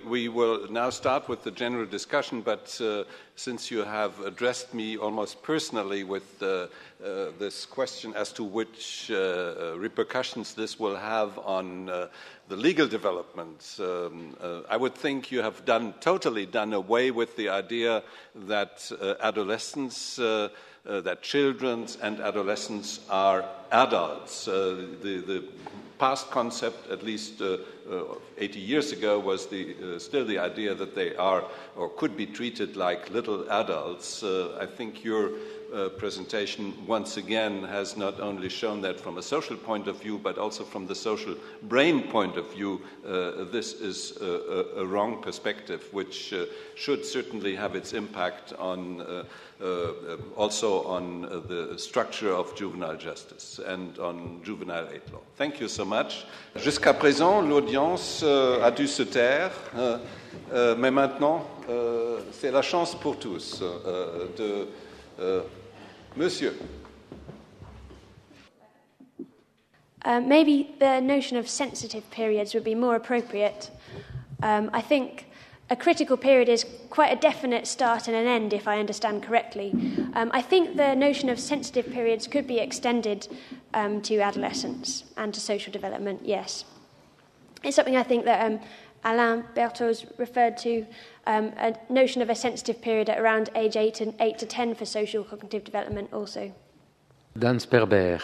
We will now start with the general discussion, but since you have addressed me almost personally with this question as to which repercussions this will have on the legal developments, I would think you have totally done away with the idea that adolescents, that children and adolescents are adults. The past concept, at least 80 years ago, was still the idea that they are or could be treated like little adults. I think your presentation once again has not only shown that from a social point of view, but also from the social brain point of view, this is a wrong perspective, which should certainly have its impact on also on the structure of juvenile justice and on juvenile aid law. Thank you so much. Jusqu'à présent, l'audience a dû se taire, mais maintenant, c'est la chance pour tous Monsieur. Maybe the notion of sensitive periods would be more appropriate. I think a critical period is quite a definite start and an end, if I understand correctly. I think the notion of sensitive periods could be extended to adolescence and to social development, yes. It's something I think that Alain Berthaud's referred to, a notion of a sensitive period at around age 8 to 10 for social cognitive development also. Dan Sperber.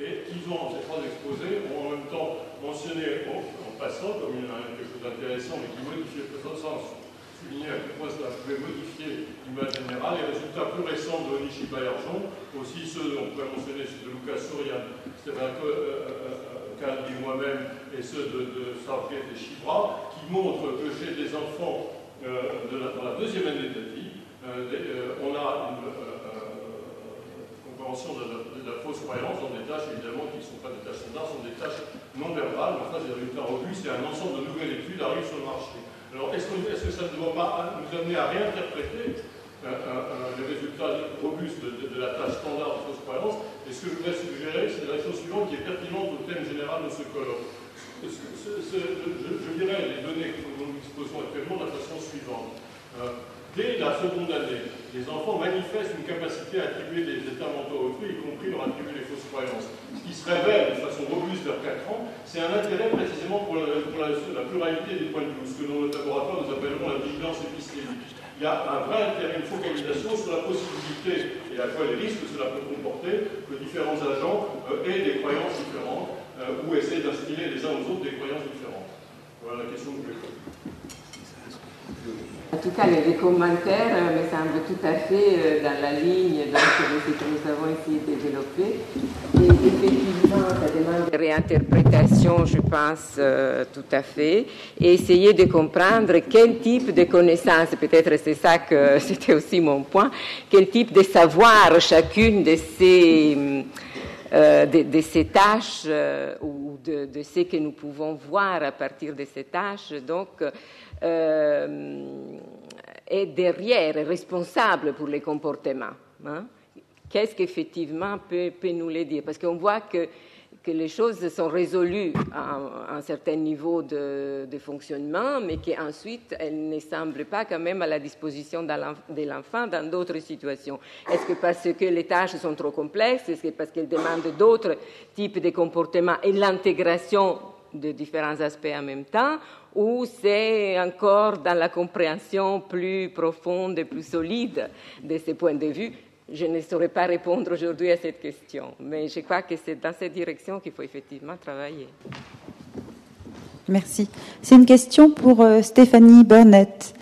Et ils ont, ces trois exposés, ont en même temps mentionné, en passant, comme quelque chose d'intéressant, mais qui modifie le sens, souligner à quel point cela pouvait modifier l'image générale. Les résultats plus récents de Onishi Bayerjon, aussi ceux, on pourrait mentionner ceux de Lucas Sourian, Stéphane Caldi, moi-même, et ceux de Sarfret et Chibra, qui montrent que chez des enfants dans la deuxième année de vie, on a une compréhension de la fausse croyance dans des tâches, évidemment, qui ne sont pas des tâches standards, sont des tâches non verbales. Enfin, des résultats robustes et un ensemble de nouvelles études arrivent sur le marché. Alors, est-ce que ça ne doit pas nous amener à réinterpréter les résultats robustes de la tâche standard de fausse croyance? Et ce que je voudrais suggérer, c'est la chose suivante qui est pertinente au thème général de ce colloque. Je dirais les données que nous disposons actuellement de la façon suivante. Dès la seconde année, les enfants manifestent une capacité à attribuer des états mentaux à autrui, y compris leur attribuer les fausses croyances. Ce qui se révèle de façon robuste vers 4 ans, c'est un intérêt précisément pour la pluralité des points de vue, ce que dans notre laboratoire nous appellerons la vigilance épistémique. Il y a un vrai intérêt, une focalisation sur la possibilité et à quoi les risques que cela peut comporter que différents agents aient des croyances différentes ou essaient d'instiller les uns aux autres des croyances différentes. Voilà la question que je vais poser. En tout cas, les commentaires me semblent tout à fait dans la ligne de ce que nous avons essayé de développer. Et effectivement, ça demande une réinterprétation, je pense, tout à fait, et essayer de comprendre quel type de connaissances, peut-être c'est ça que c'était aussi mon point, quel type de savoir chacune de ces tâches ou de ce que nous pouvons voir à partir de ces tâches, donc est derrière, est responsable pour les comportements. Hein? Qu'est-ce qu'effectivement peut nous le dire? Parce qu'on voit que les choses sont résolues à un certain niveau de fonctionnement, mais qu'ensuite, elles ne semblent pas quand même à la disposition de l'enfant dans d'autres situations. Est-ce que parce que les tâches sont trop complexes? Est-ce que parce qu'elles demandent d'autres types de comportements et l'intégration de différents aspects en même temps, ou c'est encore dans la compréhension plus profonde et plus solide de ces points de vue? Je ne saurais pas répondre aujourd'hui à cette question, mais je crois que c'est dans cette direction qu'il faut effectivement travailler. Merci. C'est une question pour Stéphanie Burnett.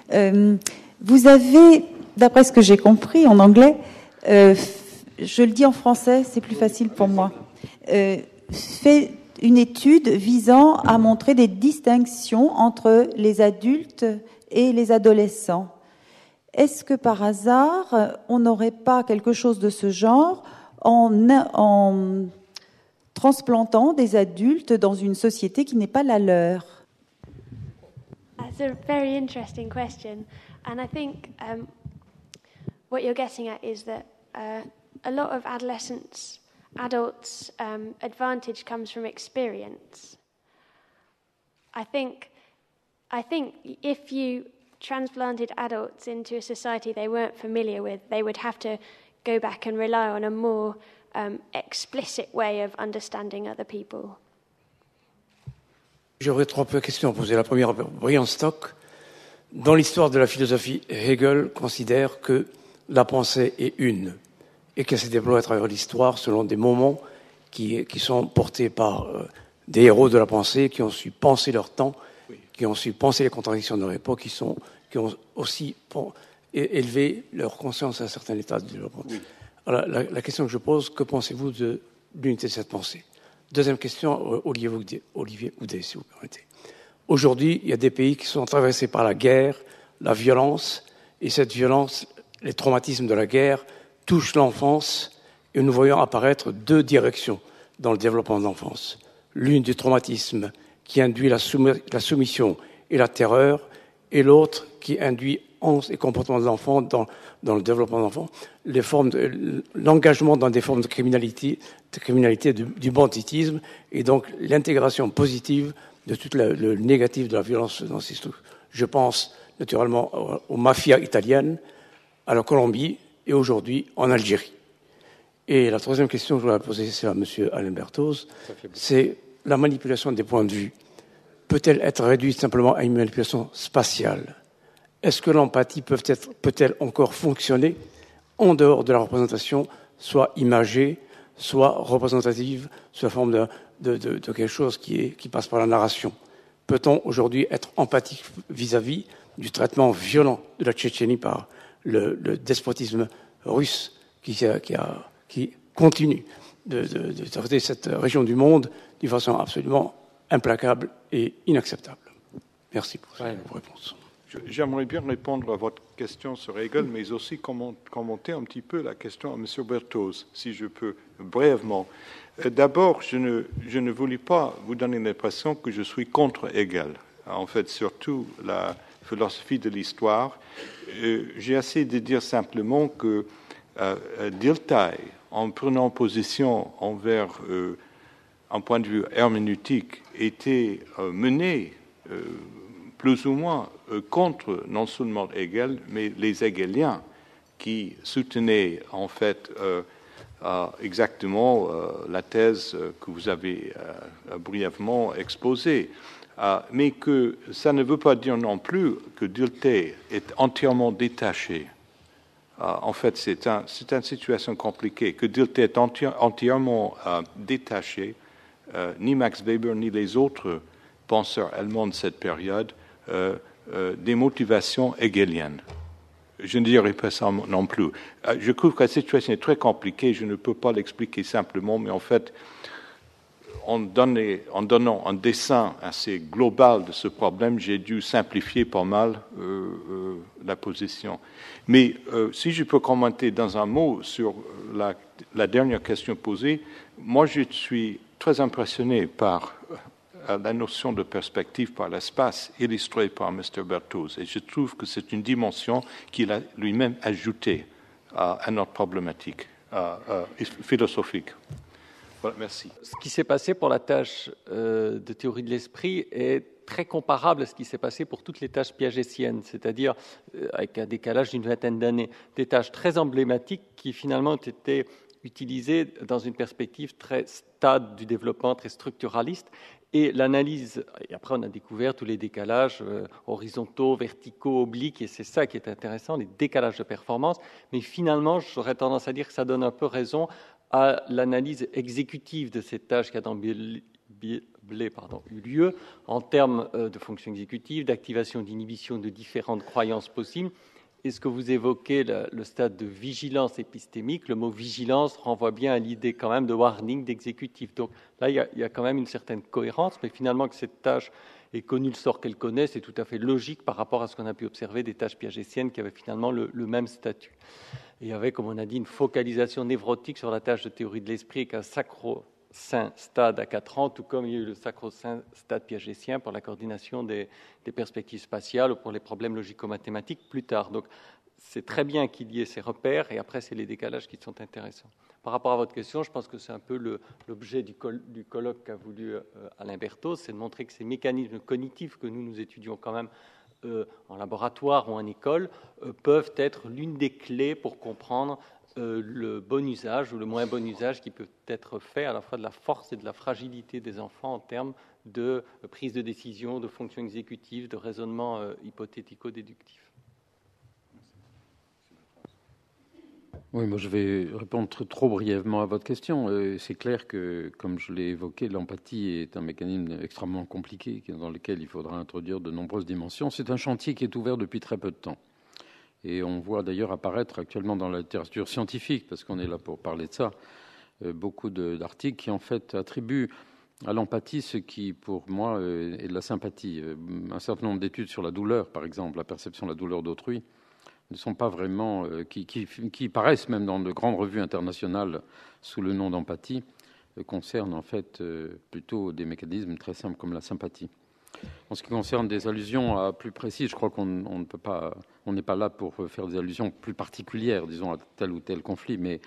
Vous avez, d'après ce que j'ai compris en anglais, je le dis en français, c'est plus facile pour moi, fait une étude visant à montrer des distinctions entre les adultes et les adolescents. Est-ce que par hasard, on n'aurait pas quelque chose de ce genre en transplantant des adultes dans une société qui n'est pas la leur? That's a very interesting question. And I think what you're getting at is that a lot of adolescents, advantage comes from experience. I think if you transplanted adults into a society they weren't familiar with, they would have to go back and rely on a more explicit way of understanding other people. J'aurais 3 questions à poser. La première, Brian Stock, dans l'histoire de la philosophie, Hegel considère que la pensée est une et qu'elle se déploie à travers l'histoire selon des moments qui sont portés par des héros de la pensée qui ont su penser leur temps, qui ont su penser les contradictions de leur époque, qui ont aussi élevé leur conscience à un certain état de développement. Oui. Alors, la question que je pose, que pensez-vous de l'unité de cette pensée? Deuxième question, Olivier Houdet, si vous permettez. Aujourd'hui, il y a des pays qui sont traversés par la guerre, la violence, et cette violence, les traumatismes de la guerre, touchent l'enfance, et nous voyons apparaître 2 directions dans le développement de l'enfance. L'une du traumatisme qui induit la soumission et la terreur, et l'autre qui induit les comportements de l'enfant dans le développement de l'enfant, l'engagement dans des formes de criminalité du banditisme, et donc l'intégration positive de tout le négatif de la violence dans ces structures. Je pense naturellement aux mafias italiennes, à la Colombie et aujourd'hui en Algérie. Et la troisième question que je voudrais poser, c'est à M. Alain Berthoz, c'est la manipulation des points de vue. Peut-elle être réduite simplement à une manipulation spatiale? Est-ce que l'empathie peut-elle encore fonctionner en dehors de la représentation, soit imagée, soit représentative, sous la forme de quelque chose qui passe par la narration? Peut-on aujourd'hui être empathique vis-à-vis du traitement violent de la Tchétchénie par le despotisme russe qui continue de traiter cette région du monde d'une façon absolument implacable et inacceptable? Merci pour vos réponses. J'aimerais bien répondre à votre question sur Hegel, mais aussi commenter un petit peu la question à M. Berthoz, si je peux, brièvement. D'abord, je ne voulais pas vous donner l'impression que je suis contre Hegel. En fait, surtout la philosophie de l'histoire. J'ai essayé de dire simplement que Dilthey, en prenant position envers un point de vue herméneutique, était mené plus ou moins contre non seulement Hegel, mais les hegeliens qui soutenaient en fait exactement la thèse que vous avez brièvement exposée. Mais que ça ne veut pas dire non plus que Dilthey est entièrement détaché. En fait, c'est une situation compliquée. Que Dilthey est entièrement détaché, ni Max Weber ni les autres penseurs allemands de cette période, des motivations hegeliennes. Je ne dirais pas ça non plus. Je trouve que la situation est très compliquée, je ne peux pas l'expliquer simplement, mais en fait, en donnant un dessin assez global de ce problème, j'ai dû simplifier pas mal la position. Mais si je peux commenter dans un mot sur la dernière question posée, moi je suis très impressionné par la notion de perspective par l'espace illustrée par M. Berthoz. Et je trouve que c'est une dimension qu'il a lui-même ajoutée à notre problématique philosophique. Voilà, merci. Ce qui s'est passé pour la tâche de théorie de l'esprit est très comparable à ce qui s'est passé pour toutes les tâches piagétiennes, c'est-à-dire avec un décalage d'une vingtaine d'années, des tâches très emblématiques qui finalement ont été utilisées dans une perspective très stade du développement, très structuraliste. Et l'analyse, et après on a découvert tous les décalages horizontaux, verticaux, obliques, et c'est ça qui est intéressant, les décalages de performance. Mais finalement, j'aurais tendance à dire que ça donne un peu raison à l'analyse exécutive de cette tâche qui a eu lieu en termes de fonction exécutive, d'activation d'inhibition de différentes croyances possibles. Et ce que vous évoquez, le stade de vigilance épistémique, le mot vigilance renvoie bien à l'idée quand même de warning, d'exécutif. Donc là, il y a quand même une certaine cohérence, mais finalement que cette tâche ait connu le sort qu'elle connaît, c'est tout à fait logique par rapport à ce qu'on a pu observer des tâches piagétiennes qui avaient finalement le même statut. Et avec, comme on a dit, une focalisation névrotique sur la tâche de théorie de l'esprit avec un sacro-saint stade à 4 ans, tout comme il y a eu le sacro-saint stade piagétien pour la coordination des perspectives spatiales ou pour les problèmes logico-mathématiques plus tard. Donc, c'est très bien qu'il y ait ces repères, et après, c'est les décalages qui sont intéressants. Par rapport à votre question, je pense que c'est un peu l'objet du colloque qu'a voulu Alain Berthaud, c'est de montrer que ces mécanismes cognitifs que nous étudions quand même en laboratoire ou en école peuvent être l'une des clés pour comprendre le bon usage ou le moins bon usage qui peut être fait à la fois de la force et de la fragilité des enfants en termes de prise de décision, de fonction exécutive, de raisonnement hypothético-déductif. Oui, moi je vais répondre trop brièvement à votre question. C'est clair que, comme je l'ai évoqué, l'empathie est un mécanisme extrêmement compliqué dans lequel il faudra introduire de nombreuses dimensions. C'est un chantier qui est ouvert depuis très peu de temps. Et on voit d'ailleurs apparaître actuellement dans la littérature scientifique, parce qu'on est là pour parler de ça, beaucoup d'articles qui en fait attribuent à l'empathie ce qui, pour moi, est de la sympathie. Un certain nombre d'études sur la douleur, par exemple, la perception de la douleur d'autrui, ne sont pas vraiment, qui paraissent même dans de grandes revues internationales sous le nom d'empathie, concernent en fait plutôt des mécanismes très simples comme la sympathie. En ce qui concerne des allusions à plus précises, je crois qu'on ne peut pas, on n'est pas là pour faire des allusions plus particulières, disons, à tel ou tel conflit, mais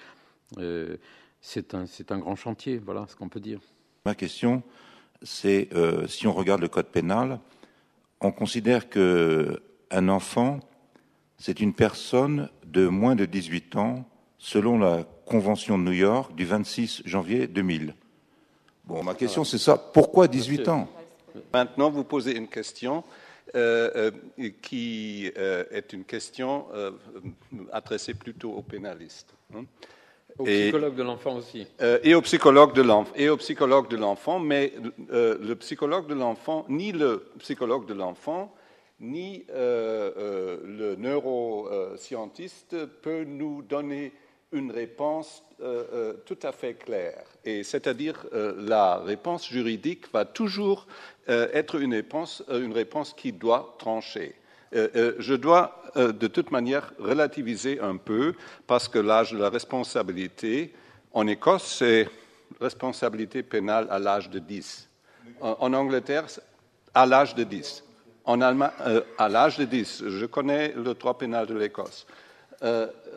c'est un grand chantier, voilà ce qu'on peut dire. Ma question, c'est si on regarde le code pénal, on considère qu'un enfant, c'est une personne de moins de 18 ans, selon la Convention de New York du 26 janvier 2000. Bon, ma question, c'est ça. Pourquoi 18 ans ? Maintenant, vous posez une question qui est une question adressée plutôt aux pénalistes. Au psychologue de l'enfant aussi. Et au psychologue de l'enfant, mais le psychologue de l'enfant, ni le psychologue de l'enfant, ni le neuroscientiste peut nous donner une réponse tout à fait claire. Et c'est-à-dire la réponse juridique va toujours être une réponse qui doit trancher. Je dois de toute manière relativiser un peu parce que l'âge de la responsabilité en Écosse, c'est responsabilité pénale à l'âge de 10. En Angleterre, à l'âge de 10. En Allemagne, à l'âge de 10. Je connais le droit pénal de l'Écosse.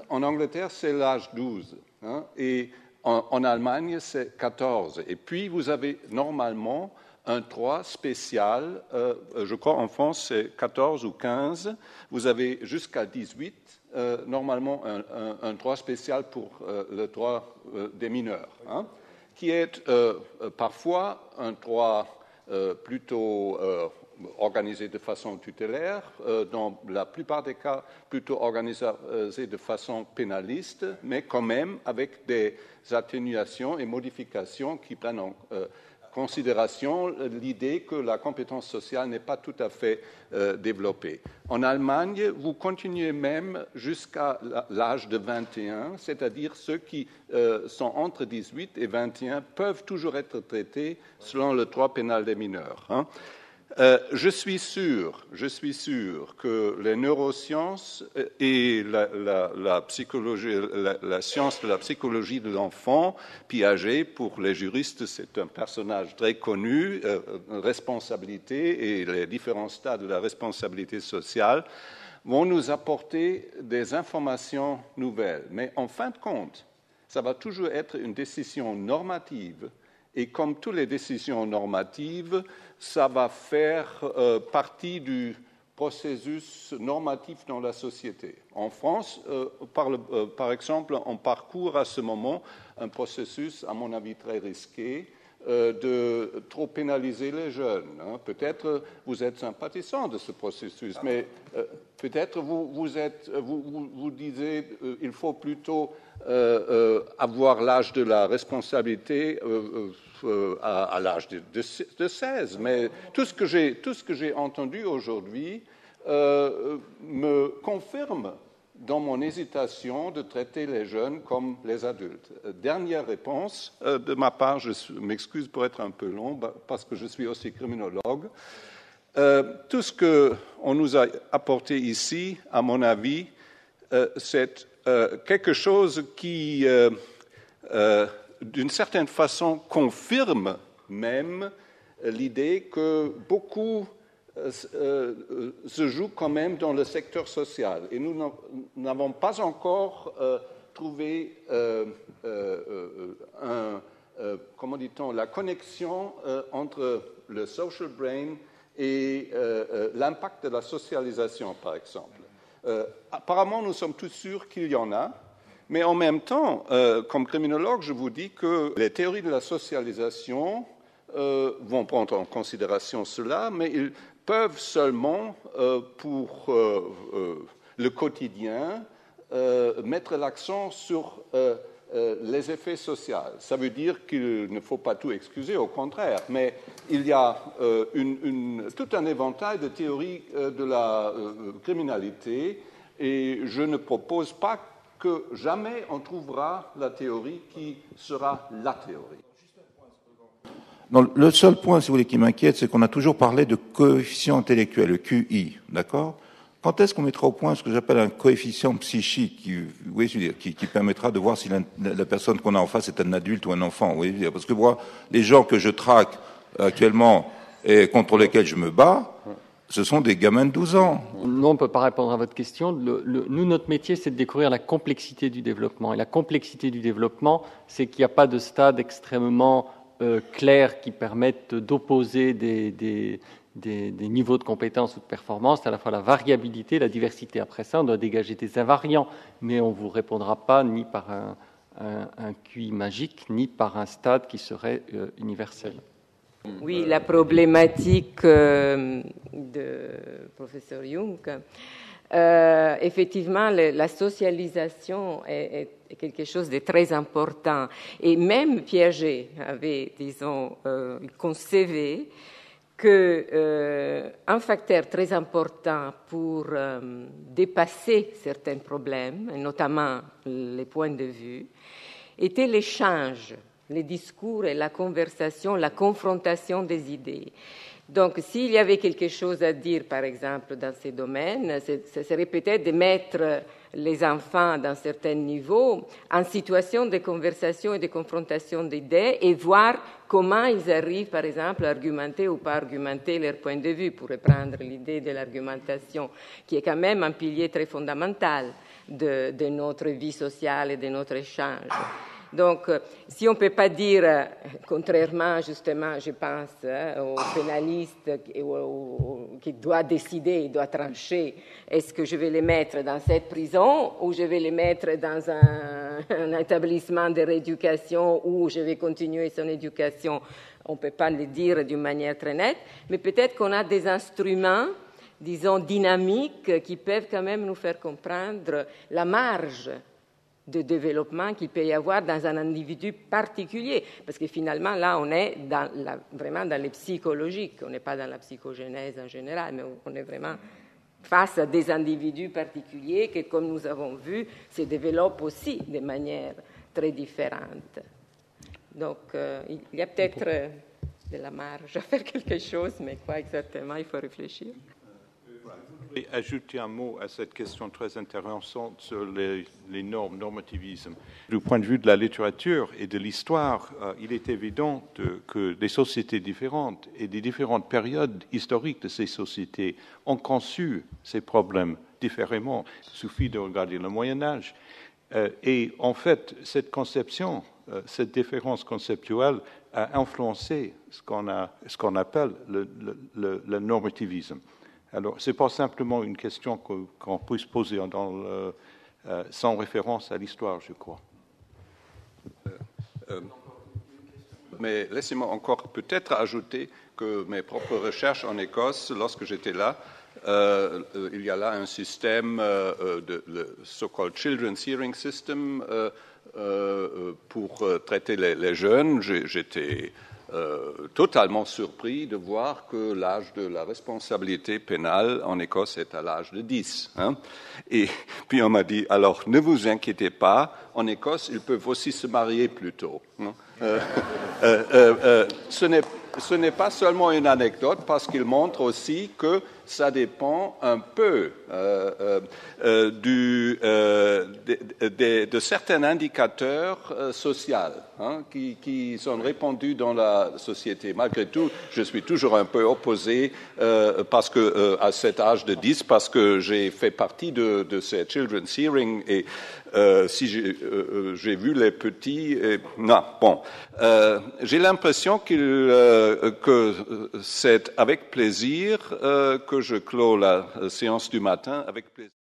En Angleterre, c'est l'âge 12. Hein, et en Allemagne, c'est 14. Et puis, vous avez normalement un droit spécial. Je crois en France, c'est 14 ou 15. Vous avez jusqu'à 18. Normalement, un droit spécial pour le droit des mineurs, hein, qui est parfois un droit plutôt organisé de façon tutélaire, dans la plupart des cas plutôt organisé de façon pénaliste, mais quand même avec des atténuations et modifications qui prennent en considération l'idée que la compétence sociale n'est pas tout à fait développée. En Allemagne, vous continuez même jusqu'à l'âge de 21, c'est-à-dire ceux qui sont entre 18 et 21 peuvent toujours être traités selon le droit pénal des mineurs. Hein. Je suis sûr que les neurosciences et la psychologie, la science de la psychologie de l'enfant, Piaget, pour les juristes, c'est un personnage très connu, responsabilité et les différents stades de la responsabilité sociale, vont nous apporter des informations nouvelles. Mais en fin de compte, ça va toujours être une décision normative. Et comme toutes les décisions normatives, ça va faire partie du processus normatif dans la société. En France, par exemple, on parcourt à ce moment un processus, à mon avis, très risqué, de trop pénaliser les jeunes. Hein. Peut-être vous êtes sympathisant de ce processus, mais peut-être vous disiez il faut plutôt avoir l'âge de la responsabilité à l'âge de 16. Mais tout ce que j'ai entendu aujourd'hui me confirme dans mon hésitation de traiter les jeunes comme les adultes. Dernière réponse de ma part, je m'excuse pour être un peu long, parce que je suis aussi criminologue. Tout ce qu'on nous a apporté ici, à mon avis, c'est quelque chose qui d'une certaine façon, confirme même l'idée que beaucoup se joue quand même dans le secteur social. Et nous n'avons pas encore trouvé comment dit-on, la connexion entre le social brain et l'impact de la socialisation, par exemple. Apparemment, nous sommes tous sûrs qu'il y en a, mais en même temps, comme criminologue, je vous dis que les théories de la socialisation vont prendre en considération cela, mais ils peuvent seulement, pour le quotidien, mettre l'accent sur les effets sociaux. Ça veut dire qu'il ne faut pas tout excuser, au contraire, mais il y a tout un éventail de théories de la criminalité et je ne propose pas que jamais on trouvera la théorie qui sera la théorie. Non, le seul point, si vous voulez, qui m'inquiète, c'est qu'on a toujours parlé de coefficient intellectuel, le QI, d'accord ? Quand est-ce qu'on mettra au point ce que j'appelle un coefficient psychique qui permettra de voir si la personne qu'on a en face est un adulte ou un enfant, vous voyez ? Parce que moi, les gens que je traque actuellement et contre lesquels je me bats, ce sont des gamins de 12 ans. Non, on ne peut pas répondre à votre question. Nous, notre métier, c'est de découvrir la complexité du développement. Et la complexité du développement, c'est qu'il n'y a pas de stade extrêmement clair qui permettent d'opposer des niveaux de compétences ou de performance, à la fois la variabilité, la diversité. Après ça, on doit dégager des invariants, mais on ne vous répondra pas ni par un QI magique, ni par un stade qui serait universel. Oui, la problématique de professeur Jung, effectivement, la socialisation est quelque chose de très important. Et même Piaget avait, disons, concevé qu'un facteur très important pour dépasser certains problèmes, et notamment les points de vue, était l'échange, les discours et la conversation, la confrontation des idées. Donc, s'il y avait quelque chose à dire, par exemple, dans ces domaines, ce serait peut-être de mettre les enfants d'un certain niveau en situation de conversation et de confrontation d'idées et voir comment ils arrivent, par exemple, à argumenter ou pas argumenter leur point de vue, pour reprendre l'idée de l'argumentation, qui est quand même un pilier très fondamental de notre vie sociale et de notre échange. Donc, si on ne peut pas dire, contrairement justement, je pense, au pénaliste qui doit décider, il doit trancher, est-ce que je vais les mettre dans cette prison ou je vais les mettre dans un établissement de rééducation ou je vais continuer son éducation, on ne peut pas le dire d'une manière très nette, mais peut-être qu'on a des instruments, disons, dynamiques qui peuvent quand même nous faire comprendre la marge de développement qu'il peut y avoir dans un individu particulier. Parce que finalement, là, on est vraiment dans le psychologique. On n'est pas dans la psychogenèse en général, mais on est vraiment face à des individus particuliers qui, comme nous avons vu, se développent aussi de manière très différente. Donc, il y a peut-être de la marge à faire quelque chose, mais quoi exactement, il faut réfléchir. Je voudrais ajouter un mot à cette question très intéressante sur les normes, normativisme. Du point de vue de la littérature et de l'histoire, il est évident que des sociétés différentes et des différentes périodes historiques de ces sociétés ont conçu ces problèmes différemment. Il suffit de regarder le Moyen-Âge. Et en fait, cette conception, cette différence conceptuelle a influencé ce qu'on appelle le normativisme. Alors, ce n'est pas simplement une question qu'on puisse poser sans référence à l'histoire, je crois. Mais laissez-moi encore peut-être ajouter que mes propres recherches en Écosse, lorsque j'étais là, il y a là un système, le so-called Children's Hearing System, pour traiter les jeunes. J'étais totalement surpris de voir que l'âge de la responsabilité pénale en Écosse est à l'âge de 10. Et puis on m'a dit, alors ne vous inquiétez pas, en Écosse, ils peuvent aussi se marier plus tôt. Ce n'est pas seulement une anecdote, parce qu'il montre aussi que ça dépend un peu de certains indicateurs sociaux qui sont répandus dans la société. Malgré tout, je suis toujours un peu opposé parce que à cet âge de 10, parce que j'ai fait partie de ces Children's Hearing et si j'ai vu les petits, non, bon, j'ai l'impression que c'est avec plaisir que je clôt la séance du matin, avec plaisir.